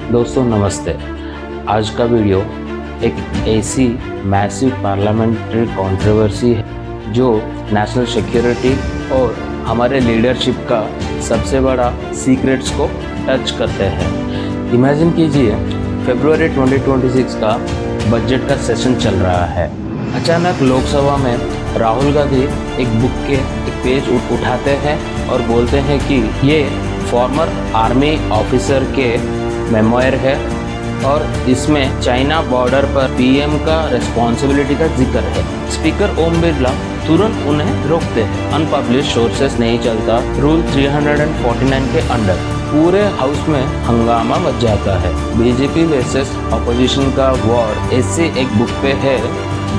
दोस्तों नमस्ते। आज का वीडियो एक ऐसी मैसिव पार्लियामेंट्री कंट्रोवर्सी है जो नेशनल सिक्योरिटी और हमारे लीडरशिप का सबसे बड़ा सीक्रेट्स को टच करते हैं। इमेजिन कीजिए, फरवरी 2026 का बजट का सेशन चल रहा है। अचानक लोकसभा में राहुल गांधी एक बुक के एक पेज उठाते हैं और बोलते हैं कि ये फॉर्मर आर्मी ऑफिसर के मेमोयर है और इसमें चाइना बॉर्डर पर पीएम का रिस्पॉन्सिबिलिटी का जिक्र है। स्पीकर ओम बिरला तुरंत उन्हें रोकते हैं। अनपब्लिश सोर्सेस नहीं चलता, रूल 349 के अंडर पूरे हाउस में हंगामा मच जाता है। बीजेपी वर्सेस अपोजिशन का वॉर ऐसे एक बुक पे है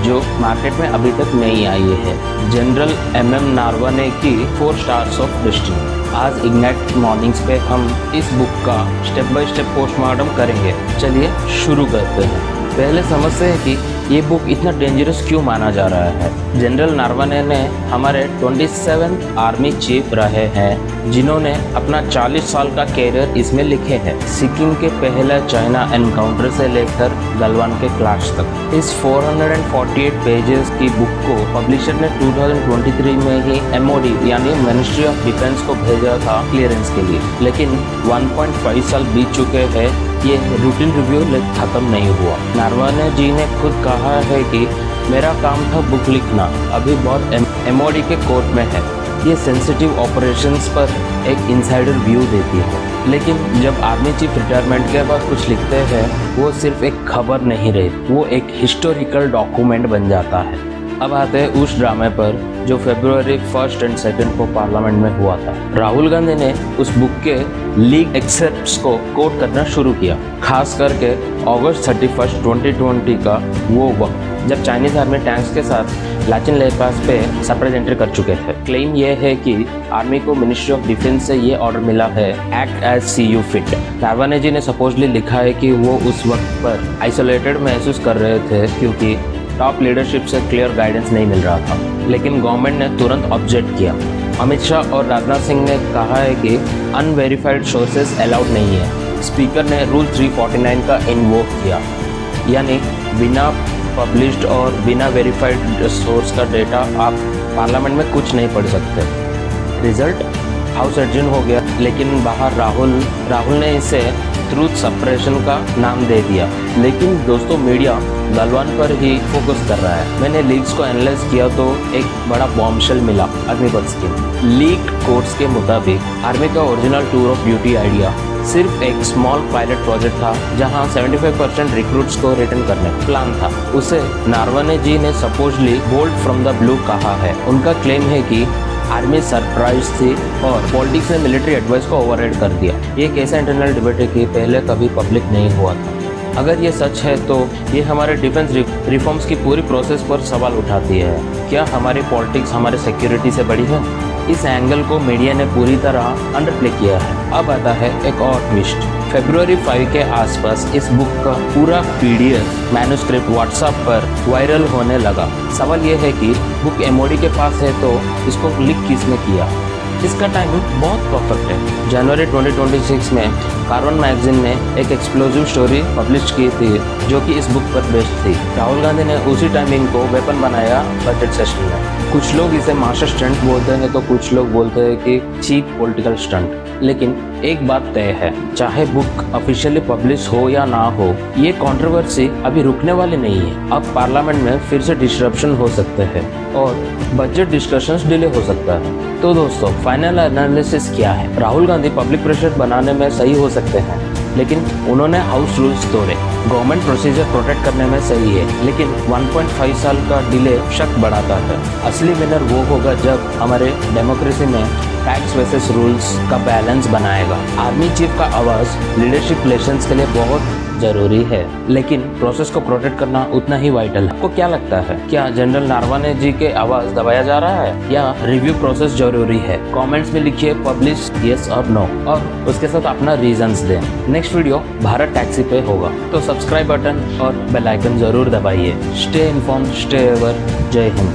जो मार्केट में अभी तक नहीं आई है। जनरल MM नारवणे की 4 स्टार्स ऑफ डेस्टिनी। आज इग्नाइट मॉर्निंग्स पे हम इस बुक का स्टेप बाय स्टेप पोस्टमार्टम करेंगे। चलिए शुरू करते हैं। पहले समझते हैं कि ये बुक इतना डेंजरस क्यों माना जा रहा है। जनरल नारवणे ने हमारे 27 आर्मी चीफ रहे हैं जिन्होंने अपना 40 साल का कैरियर इसमें लिखे हैं। सिक्किम के पहले चाइना एनकाउंटर से लेकर गलवान के क्लैश तक। इस 448 पेजेस की बुक को पब्लिशर ने 2023 में ही MOD यानी मिनिस्ट्री ऑफ डिफेंस को भेजा था क्लियरेंस के लिए, लेकिन 1.5 साल बीत चुके हैं। ये रूटीन रिव्यू खत्म नहीं हुआ। नारवणे जी ने खुद कहा है कि मेरा काम था बुक लिखना, अभी बहुत MOD के कोर्ट में है। ये सेंसिटिव ऑपरेशंस पर एक इनसाइडर व्यू देती है, लेकिन जब आर्मी चीफ रिटायरमेंट के बाद कुछ लिखते हैं वो सिर्फ एक खबर नहीं रही, वो एक हिस्टोरिकल डॉक्यूमेंट बन जाता है। अब आते हैं उस ड्रामे पर जो फरवरी 1 और 2 को पार्लियामेंट में हुआ था। राहुल गांधी ने उस बुक के लीक एक्सेप्ट्स को कोट करना शुरू किया, खास करके अगस्त 31, 2020 का वो वक्त जब चाइनीज आर्मी टैंक्स के साथ लाचिन लेक पास पे सरप्राइज एंट्री कर चुके थे। क्लेम ये है कि आर्मी को मिनिस्ट्री ऑफ डिफेंस से ये ऑर्डर मिला है, act as see you fit. Naravane ji ने सपोजली लिखा है कि वो उस वक्त पर आइसोलेटेड महसूस कर रहे थे क्योंकि टॉप लीडरशिप से क्लियर गाइडेंस नहीं मिल रहा था, लेकिन गवर्नमेंट ने तुरंत ऑब्जेक्ट किया। अमित शाह और राजनाथ सिंह ने कहा है कि अनवेरिफाइड सोर्सेस अलाउड नहीं है। स्पीकर ने रूल 349 का इन्वोक किया, यानी बिना पब्लिश्ड और बिना वेरीफाइड सोर्स का डेटा आप पार्लियामेंट में कुछ नहीं पढ़ सकते। रिजल्ट हाउस एडजर्न हो गया, लेकिन बाहर राहुल ने इसे ट्रूथ सप्रेशन का नाम दे दिया। लेकिन दोस्तों मीडिया गलवान पर ही फोकस कर रहा है। मैंने लीक्स को एनालाइज किया तो एक बड़ा बॉम्बशेल मिला आर्मी बल स्कीम। लीक कोर्ट्स के मुताबिक आर्मी का original tour of duty idea सिर्फ एक स्मॉल पायलट प्रोजेक्ट था जहां 75% रिक्रूट्स को रिटर्न करने का प्लान था। उसे नारवणे जी ने supposedly bolt from the blue कहा है। उनका क्लेम है कि आर्मी सरप्राइज थी और पॉलिटिक्स ने मिलिट्री एडवाइस को ओवरराइड कर दिया। ये एक ऐसा इंटरनल डिबेट है कि पहले कभी पब्लिक नहीं हुआ था। अगर ये सच है तो ये हमारे डिफेंस रिफॉर्म्स की पूरी प्रोसेस पर सवाल उठाती है। क्या हमारी पॉलिटिक्स हमारे सिक्योरिटी से बड़ी है? इस एंगल को मीडिया ने पूरी तरह अंडरप्ले किया है। अब आता है एक और ट्विस्ट। फरवरी 5 के आसपास इस बुक का पूरा PDF मैन्युस्क्रिप्ट व्हाट्सएप पर वायरल होने लगा। सवाल यह है कि बुक MOD के पास है तो इसको लीक किसने किया? इसका टाइमिंग बहुत परफेक्ट है। जनवरी 2026 में कार्बन मैगजीन ने एक एक्सप्लोजिव स्टोरी पब्लिश की थी जो कि इस बुक पर बेस्ड थी। राहुल गांधी ने उसी टाइमिंग को वेपन बनाया बजट सेशन में। कुछ लोग इसे मास्टर स्टंट बोलते हैं तो कुछ लोग बोलते हैं कि चीप पॉलिटिकल स्टंट। लेकिन एक बात तय है, चाहे बुक ऑफिशियली पब्लिश हो या ना हो, ये कंट्रोवर्सी अभी रुकने वाली नहीं है। अब पार्लियामेंट में फिर से डिस्ट्रप्शन हो सकते हैं और बजट डिस्कशंस डिले हो सकता है। तो दोस्तों फाइनल एनालिसिस क्या है? राहुल गांधी पब्लिक प्रेशर बनाने में सही हो सकते हैं, लेकिन उन्होंने हाउस रूल्स तोड़े। गवर्नमेंट प्रोसीजर प्रोटेक्ट करने में सही है, लेकिन 1.5 साल का डिले शक बढ़ाता है। असली विनर वो होगा जब हमारे डेमोक्रेसी में टैक्स वर्सेस रूल्स का बैलेंस बनाएगा। आर्मी चीफ का आवाज़ लीडरशिप रिलेशंस के लिए बहुत जरूरी है, लेकिन प्रोसेस को प्रोटेक्ट करना उतना ही वाइटल है। आपको क्या लगता है, क्या जनरल नारवणे जी के आवाज दबाया जा रहा है या रिव्यू प्रोसेस जरूरी है? कमेंट्स में लिखिए पब्लिश यस और नो, और उसके साथ अपना रीजंस दें। नेक्स्ट वीडियो भारत टैक्सी पे होगा, तो सब्सक्राइब बटन और बेल आइकन जरूर दबाइए। Stay informed, stay ever. जय हिंद।